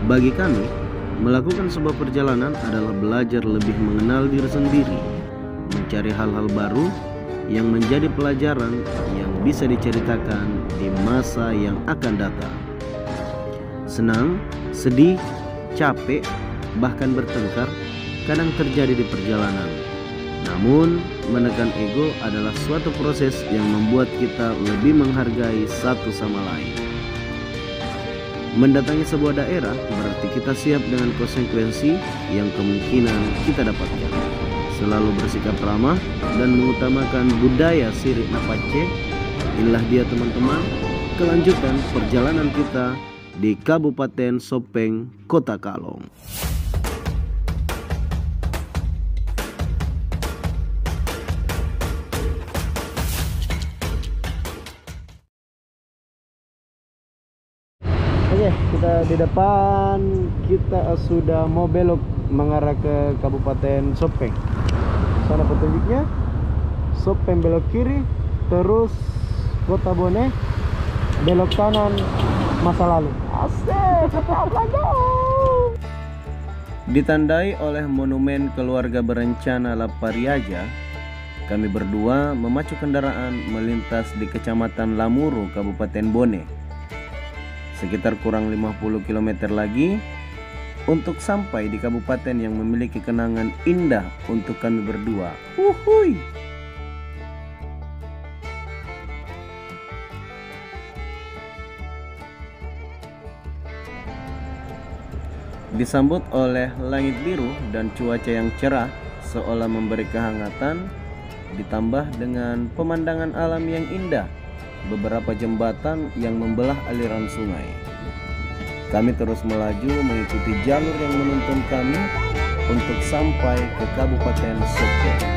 Bagi kami, melakukan sebuah perjalanan adalah belajar lebih mengenal diri sendiri, mencari hal-hal baru yang menjadi pelajaran yang bisa diceritakan di masa yang akan datang. Senang, sedih, capek, bahkan bertengkar kadang terjadi di perjalanan. Namun, menekan ego adalah suatu proses yang membuat kita lebih menghargai satu sama lain. Mendatangi sebuah daerah berarti kita siap dengan konsekuensi yang kemungkinan kita dapatkan. Selalu bersikap ramah dan mengutamakan budaya Sirih Napace. Inilah dia teman-teman, kelanjutan perjalanan kita di Kabupaten Sopeng, Kota Kalong. Oke, kita di depan, kita sudah mau belok mengarah ke Kabupaten Sopeng. Sana petunjuknya, Sopeng belok kiri, terus Kota Bone belok kanan, masa lalu. Asik, ditandai oleh monumen keluarga berencana Lapariaja, kami berdua memacu kendaraan melintas di Kecamatan Lamuru, Kabupaten Bone. Sekitar kurang 50 km lagi untuk sampai di kabupaten yang memiliki kenangan indah untuk kami berdua. Uhuy. Disambut oleh langit biru dan cuaca yang cerah seolah memberi kehangatan, ditambah dengan pemandangan alam yang indah, beberapa jembatan yang membelah aliran sungai. Kami terus melaju mengikuti jalur yang menuntun kami untuk sampai ke Kabupaten Sopeng.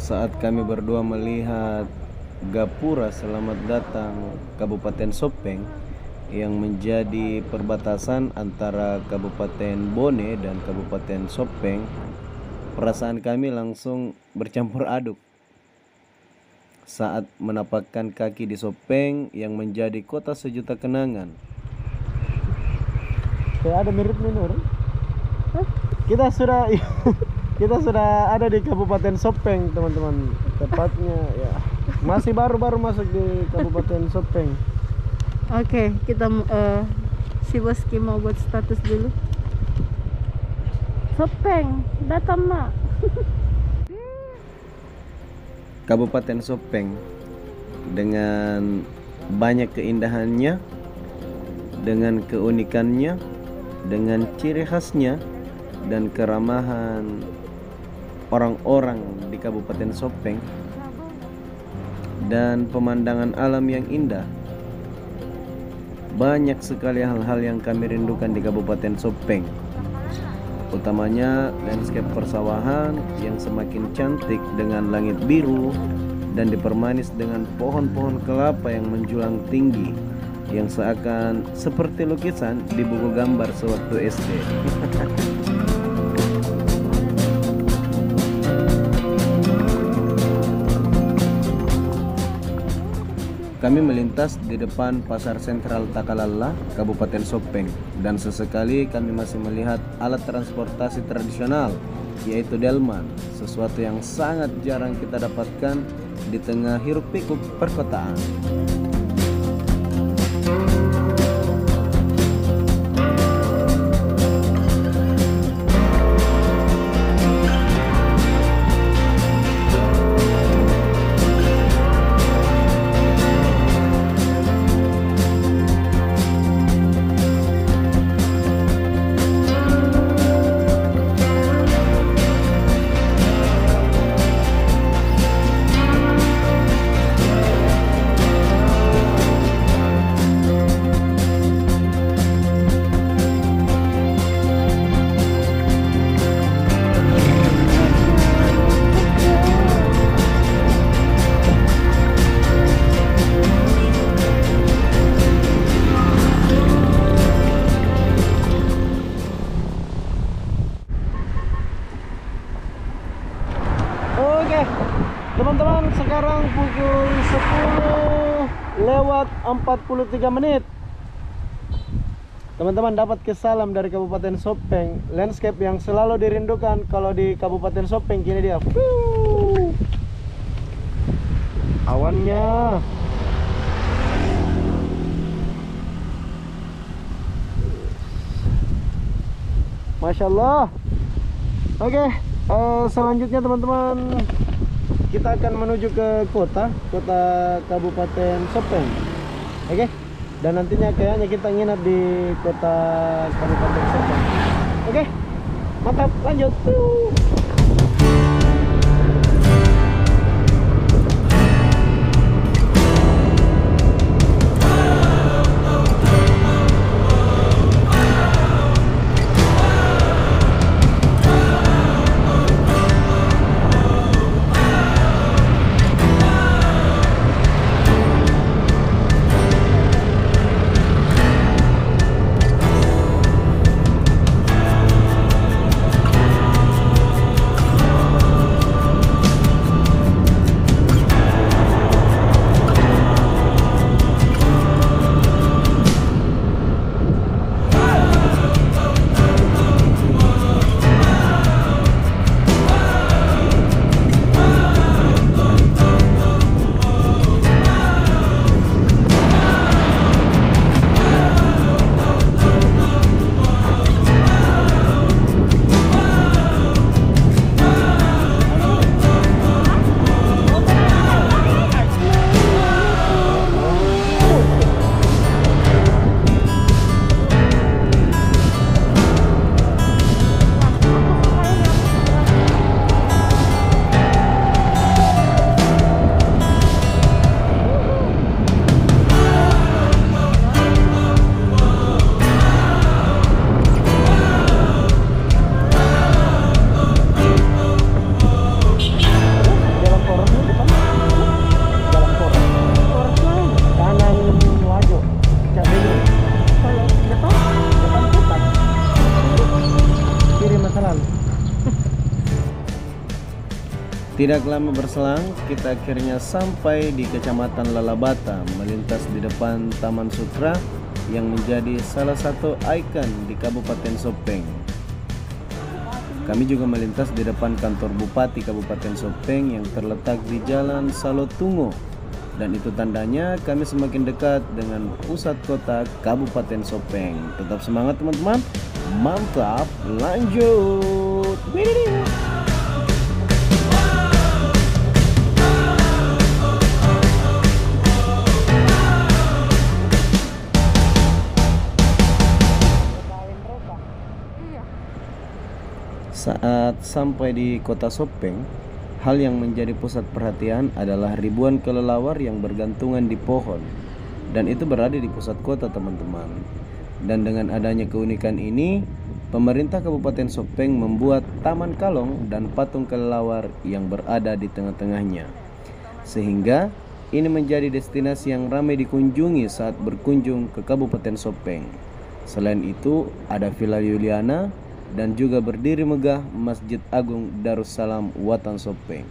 Saat kami berdua melihat Gapura Selamat Datang Kabupaten Sopeng yang menjadi perbatasan antara Kabupaten Bone dan Kabupaten Sopeng, perasaan kami langsung bercampur aduk saat menapakkan kaki di Sopeng yang menjadi kota sejuta kenangan. Kayak ada miripnya Nur. Kita sudah ada di Kabupaten Sopeng, teman-teman. Tepatnya ya masih baru-baru masuk di Kabupaten Sopeng. Oke, kita si Boski mau buat status dulu. Sopeng, datang nak. Kabupaten Sopeng dengan banyak keindahannya, dengan keunikannya, dengan ciri khasnya dan keramahan orang-orang di Kabupaten Sopeng dan pemandangan alam yang indah. Banyak sekali hal-hal yang kami rindukan di Kabupaten Sopeng, utamanya landscape persawahan yang semakin cantik dengan langit biru dan dipermanis dengan pohon-pohon kelapa yang menjulang tinggi, yang seakan seperti lukisan di buku gambar sewaktu SD. Kami melintas di depan Pasar Sentral Takalala, Kabupaten Sopeng, dan sesekali kami masih melihat alat transportasi tradisional, yaitu delman, sesuatu yang sangat jarang kita dapatkan di tengah hiruk-pikuk perkotaan. Teman-teman, sekarang pukul 10:43. Teman-teman dapat kesalam dari Kabupaten Sopeng. Landscape yang selalu dirindukan kalau di Kabupaten Sopeng kini dia. Awannya. Masya Allah. Oke, selanjutnya teman-teman, kita akan menuju ke kota Kabupaten Sopeng. Oke, dan nantinya kayaknya kita nginap di kota Kabupaten Sopeng. Oke, mantap, lanjut. Tidak lama berselang, kita akhirnya sampai di Kecamatan Lalabata, melintas di depan Taman Sutra yang menjadi salah satu ikon di Kabupaten Sopeng. Kami juga melintas di depan kantor Bupati Kabupaten Sopeng yang terletak di Jalan Salotungo, dan itu tandanya kami semakin dekat dengan pusat kota Kabupaten Sopeng. Tetap semangat teman-teman, mantap, lanjut. Saat sampai di kota Sopeng, hal yang menjadi pusat perhatian adalah ribuan kelelawar yang bergantungan di pohon. Dan itu berada di pusat kota, teman-teman. Dan dengan adanya keunikan ini, pemerintah Kabupaten Sopeng membuat taman kalong dan patung kelelawar yang berada di tengah-tengahnya. Sehingga ini menjadi destinasi yang ramai dikunjungi saat berkunjung ke Kabupaten Sopeng. Selain itu, ada Villa Yuliana dan juga berdiri megah Masjid Agung Darussalam Watan Sopeng.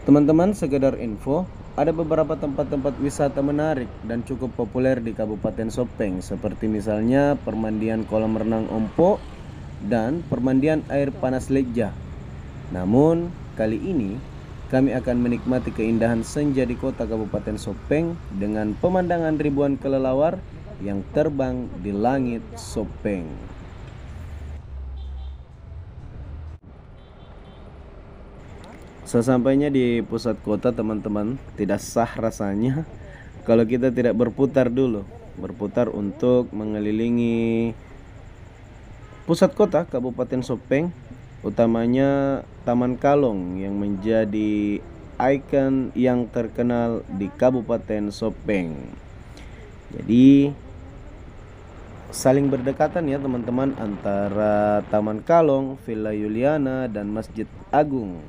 Teman-teman, sekedar info, ada beberapa tempat-tempat wisata menarik dan cukup populer di Kabupaten Sopeng, seperti misalnya permandian kolam renang Ompo dan permandian air panas Leja. Namun, kali ini kami akan menikmati keindahan senja di kota Kabupaten Sopeng dengan pemandangan ribuan kelelawar yang terbang di langit Sopeng. Sesampainya di pusat kota, teman-teman, tidak sah rasanya kalau kita tidak berputar dulu. Berputar untuk mengelilingi pusat kota Kabupaten Sopeng, utamanya Taman Kalong yang menjadi ikon yang terkenal di Kabupaten Sopeng. Jadi saling berdekatan ya teman-teman, antara Taman Kalong, Villa Yuliana, dan Masjid Agung.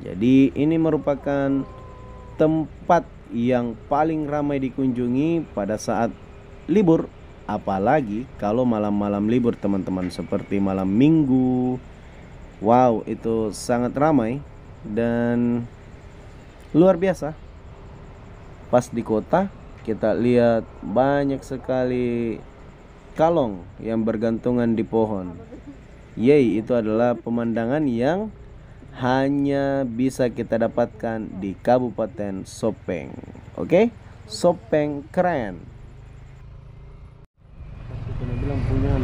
Jadi ini merupakan tempat yang paling ramai dikunjungi pada saat libur, apalagi kalau malam-malam libur, teman-teman, seperti malam Minggu. Wow, itu sangat ramai dan luar biasa. Pas di kota kita lihat banyak sekali kalong yang bergantungan di pohon. Yey, itu adalah pemandangan yang hanya bisa kita dapatkan di Kabupaten Sopeng. Oke? Sopeng keren. Bilang punya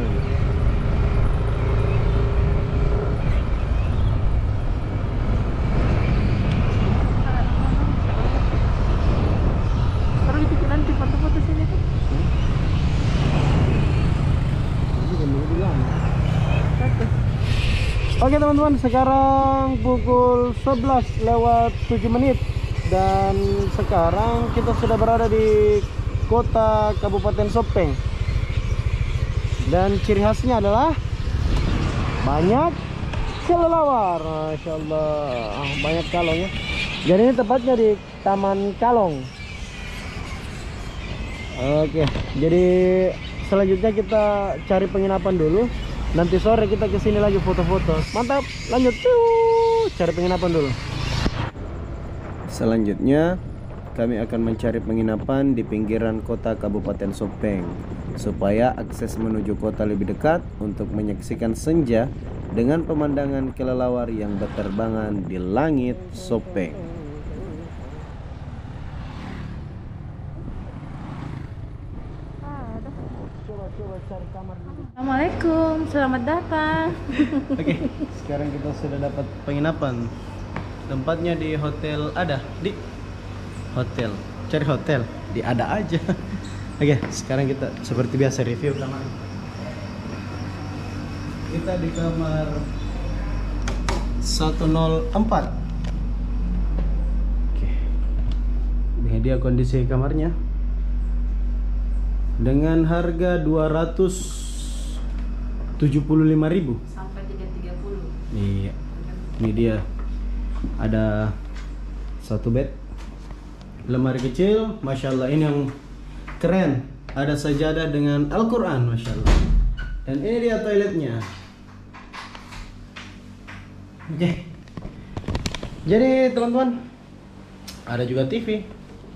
Oke teman-teman, sekarang pukul 11:07 dan sekarang kita sudah berada di kota Kabupaten Sopeng. Dan ciri khasnya adalah banyak kelelawar. Masya Allah, banyak kalong ya. Jadi ini tepatnya di Taman Kalong. Oke, jadi selanjutnya kita cari penginapan dulu. Nanti sore kita kesini lagi foto-foto. Mantap, lanjut. Cari penginapan dulu. Selanjutnya kami akan mencari penginapan di pinggiran kota Kabupaten Sopeng, supaya akses menuju kota lebih dekat untuk menyaksikan senja dengan pemandangan kelelawar yang berterbangan di langit Sopeng. Assalamualaikum, selamat datang. Oke, sekarang kita sudah dapat penginapan. Tempatnya di Hotel Ada. Di hotel, cari hotel di Ada aja. Oke, sekarang kita seperti biasa review kamar. Kita di kamar 104. Oke, ini dia kondisi kamarnya dengan harga 275.000 sampai 330. Iya, ini dia. Ada satu bed, lemari kecil, masya Allah, ini yang keren. Ada sajadah dengan Al-Quran, masya Allah. Dan ini dia toiletnya. Oke. Jadi teman-teman, ada juga TV,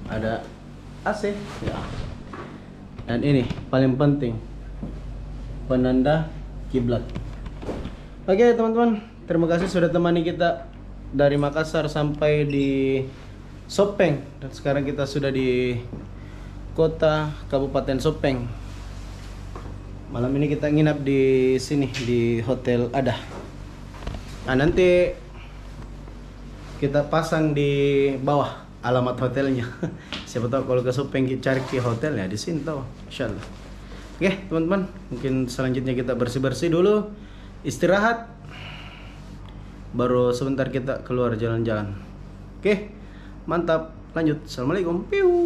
ada AC ya. Dan ini paling penting, penanda kiblat. Oke teman-teman, terima kasih sudah temani kita dari Makassar sampai di Sopeng. Dan sekarang kita sudah di kota Kabupaten Sopeng. Malam ini kita nginap di sini di Hotel Ada. Nah, nanti kita pasang di bawah alamat hotelnya. Siapa tahu kalau ke Sopeng cari ke hotel ya di sini tahu. Insyaallah. Oke teman-teman, mungkin selanjutnya kita bersih-bersih dulu, istirahat, baru sebentar kita keluar jalan-jalan. Oke, mantap, lanjut. Assalamualaikum. Piu.